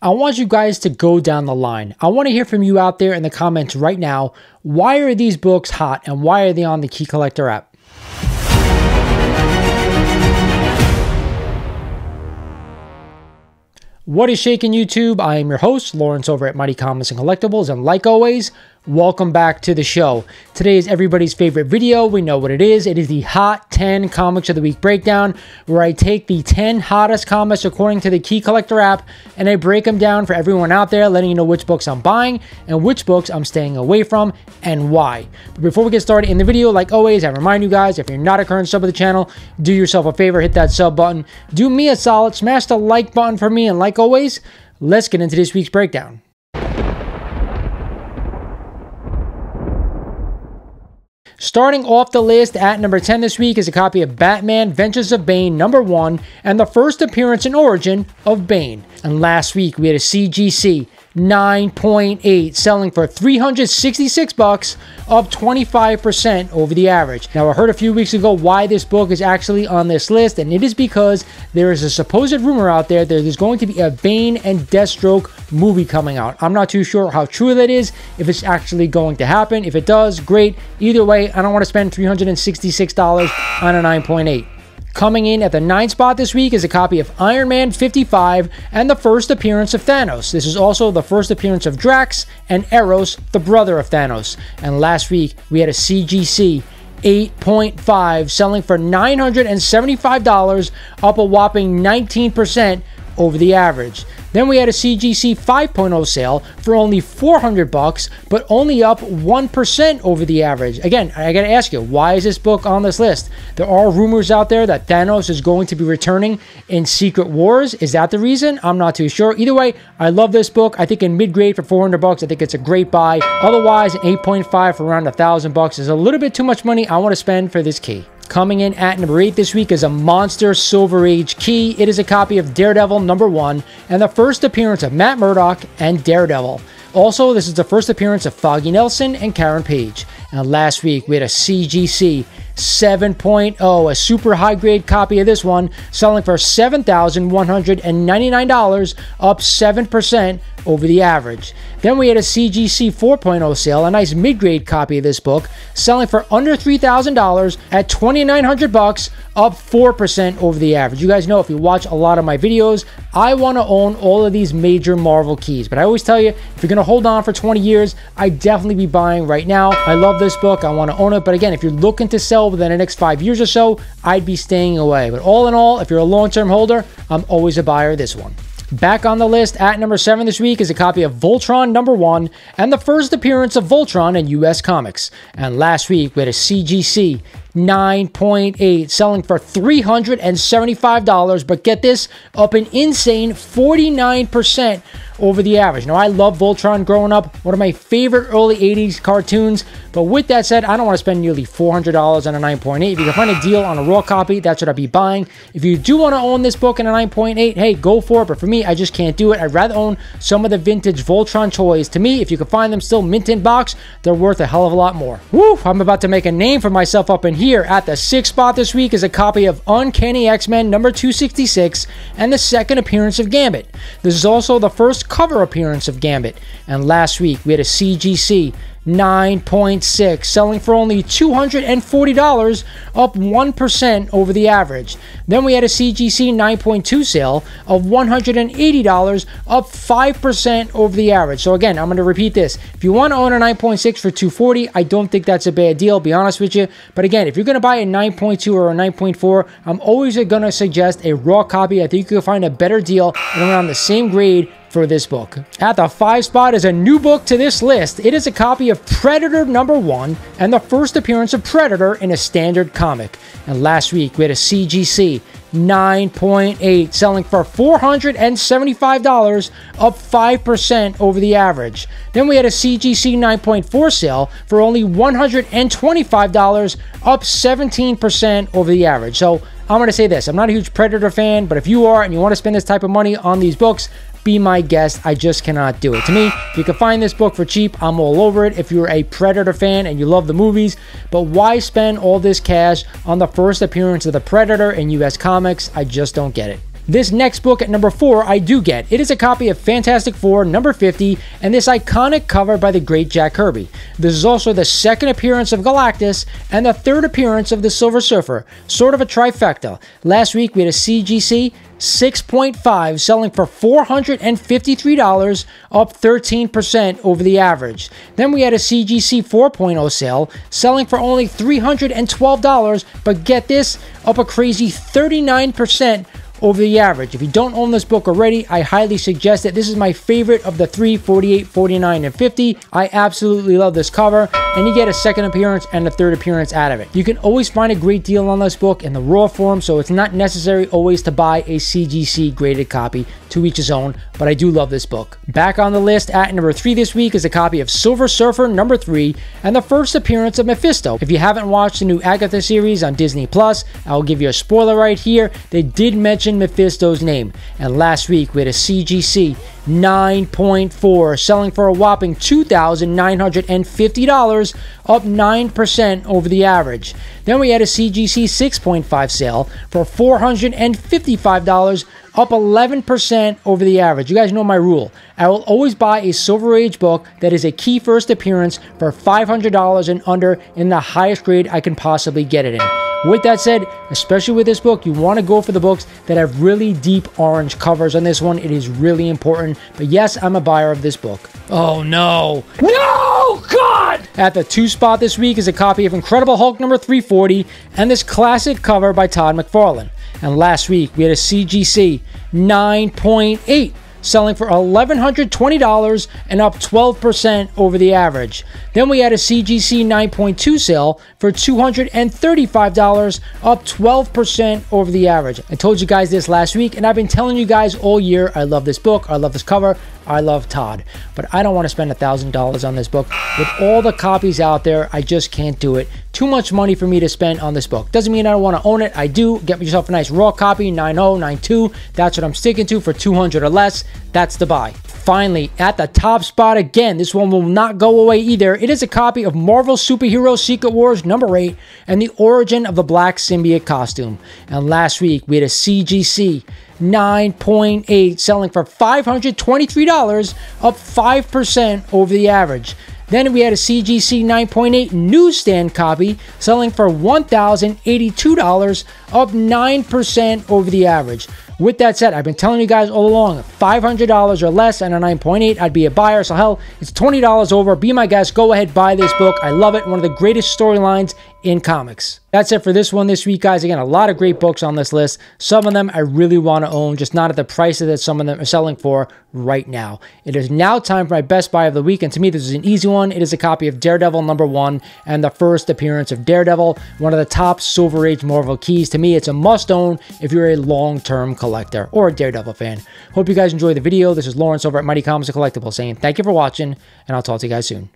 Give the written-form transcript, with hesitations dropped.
I want you guys to go down the line. I want to hear from you out there in the comments right now. Why are these books hot and why are they on the Key Collector app? What is shaking, YouTube? I am your host, Lawrence, over at Mighty Comics and Collectibles, and like always, welcome back to the show. Today is everybody's favorite video. We know what it is. It is the Hot 10 Comics of the Week breakdown, where I take the 10 hottest comics according to the Key Collector app, and I break them down for everyone out there, letting you know which books I'm buying and which books I'm staying away from and why. But before we get started in the video, like always, I remind you guys, if you're not a current sub of the channel, do yourself a favor, hit that sub button. Do me a solid, smash the like button for me, and like always, let's get into this week's breakdown. Starting off the list at number 10 this week is a copy of Batman Ventures of Bane #1 and the first appearance and origin of Bane. And last week we had a CGC 9.8 selling for $366, up 25% over the average. Now, I heard a few weeks ago why this book is actually on this list, and it is because there is a supposed rumor out there that there's going to be a Bane and Deathstroke movie coming out. I'm not too sure how true that is, if it's actually going to happen. If it does, great. Either way, I don't want to spend $366 on a 9.8. Coming in at the 9th spot this week is a copy of Iron Man 55 and the first appearance of Thanos. This is also the first appearance of Drax and Eros, the brother of Thanos. And last week, we had a CGC 8.5 selling for $975, up a whopping 19% over the average. Then we had a CGC 5.0 sale for only $400, but only up 1% over the average. Again, I gotta ask you, why is this book on this list? There are rumors out there that Thanos is going to be returning in Secret Wars. Is that the reason? I'm not too sure. Either way, I love this book. I think in mid-grade for $400, I think it's a great buy. Otherwise, an 8.5 for around $1,000 is a little bit too much money I want to spend for this key. Coming in at number 8 this week is a Monster Silver Age key. It is a copy of Daredevil #1 and the first appearance of Matt Murdock and Daredevil. Also, this is the first appearance of Foggy Nelson and Karen Page. And last week, we had a CGC 7.0, a super high-grade copy of this one, selling for $7,199, up 7% over the average. Then we had a CGC 4.0 sale, a nice mid-grade copy of this book, selling for under $3,000 at $2,900, up 4% over the average. You guys know, if you watch a lot of my videos, I want to own all of these major Marvel keys. But I always tell you, if you're going to hold on for 20 years, I'd definitely be buying right now. I love this book. I want to own it. But again, if you're looking to sell within the next 5 years or so, I'd be staying away. But all in all, if you're a long-term holder, I'm always a buyer of this one. Back on the list at number 7 this week is a copy of Voltron #1 and the first appearance of Voltron in US Comics. And last week we had a CGC 9.8 selling for $375, but get this, up an insane 49% over the average. Now, I love Voltron growing up, one of my favorite early 80s cartoons, but with that said, I don't want to spend nearly $400 on a 9.8. If you can find a deal on a raw copy, that's what I'd be buying. If you do want to own this book in a 9.8, hey, go for it, but for me, I just can't do it. I'd rather own some of the vintage Voltron toys. To me, if you can find them still mint in box, they're worth a hell of a lot more. Woo, I'm about to make a name for myself up in here. At the 6th spot this week is a copy of Uncanny X-Men #266 and the second appearance of Gambit. This is also the first cover appearance of Gambit. And last week we had a CGC 9.6 selling for only $240, up 1% over the average. Then we had a CGC 9.2 sale of $180, up 5% over the average. So again, I'm going to repeat this. If you want to own a 9.6 for $240, I don't think that's a bad deal, be honest with you. But again, if you're going to buy a 9.2 or a 9.4, I'm always going to suggest a raw copy. I think you can find a better deal and around the same grade for this book. At the 5th spot is a new book to this list. It is a copy of Predator #1 and the first appearance of Predator in a standard comic. And last week we had a CGC 9.8 selling for $475, up 5% over the average. Then we had a CGC 9.4 sale for only $125, up 17% over the average. So I'm going to say this, I'm not a huge Predator fan, but if you are and you want to spend this type of money on these books, be my guest. I just cannot do it. To me, if you can find this book for cheap, I'm all over it. If you're a Predator fan and you love the movies, but why spend all this cash on the first appearance of the Predator in US Comics? I just don't get it. This next book at number 4 I do get. It is a copy of Fantastic Four number 50 and this iconic cover by the great Jack Kirby. This is also the second appearance of Galactus and the third appearance of the Silver Surfer. Sort of a trifecta. Last week we had a CGC 6.5 selling for $453, up 13% over the average. Then we had a CGC 4.0 sale selling for only $312, but get this, up a crazy 39% over the average. If you don't own this book already, I highly suggest it. This is my favorite of the 3, 48, 49, and 50. I absolutely love this cover, and you get a second appearance and a third appearance out of it. You can always find a great deal on this book in the raw form, so it's not necessary always to buy a CGC graded copy, to each his own, but I do love this book. Back on the list at number 3 this week is a copy of Silver Surfer number 3 and the first appearance of Mephisto. If you haven't watched the new Agatha series on Disney+, I'll give you a spoiler right here. They did mention Mephisto's name, and last week we had a CGC 9.4 selling for a whopping $2,950, up 9% over the average. Then we had a CGC 6.5 sale for $455, up 11% over the average. You guys know my rule. I will always buy a Silver Age book that is a key first appearance for $500 and under in the highest grade I can possibly get it in. With that said, especially with this book, you want to go for the books that have really deep orange covers on this one. It is really important. But yes, I'm a buyer of this book. Oh no. No! God! At the 2 spot this week is a copy of Incredible Hulk number 340 and this classic cover by Todd McFarlane. And last week we had a CGC 9.8 selling for $1,120 and up 12% over the average. Then we had a CGC 9.2 sale for $235, up 12% over the average. I told you guys this last week, and I've been telling you guys all year, I love this book, I love this cover, I love Todd. But I don't want to spend $1,000 on this book. With all the copies out there, I just can't do it. Too much money for me to spend on this book. Doesn't mean I don't want to own it. I do. Get yourself a nice raw copy, 9.0, 9.2. That's what I'm sticking to for $200 or less. That's the buy. Finally, at the top spot again, this one will not go away either. It is a copy of Marvel Superhero Secret Wars number 8 and the origin of the Black Symbiote costume. And last week, we had a CGC 9.8 selling for $523, up 5% over the average. Then we had a CGC 9.8 newsstand copy selling for $1,082, up 9% over the average. With that said, I've been telling you guys all along, $500 or less and a 9.8, I'd be a buyer. So hell, it's $20 over. Be my guest. Go ahead, buy this book. I love it. One of the greatest storylines in comics. That's it for this one this week, guys. Again, a lot of great books on this list. Some of them I really want to own, just not at the prices that some of them are selling for right now. It is now time for my best buy of the week, and to me, this is an easy one. It is a copy of Daredevil number 1 and the first appearance of Daredevil, one of the top Silver Age Marvel keys. To me, it's a must-own if you're a long-term collector or a Daredevil fan. Hope you guys enjoyed the video. This is Lawrence over at Mighty Comics and Collectibles saying thank you for watching, and I'll talk to you guys soon.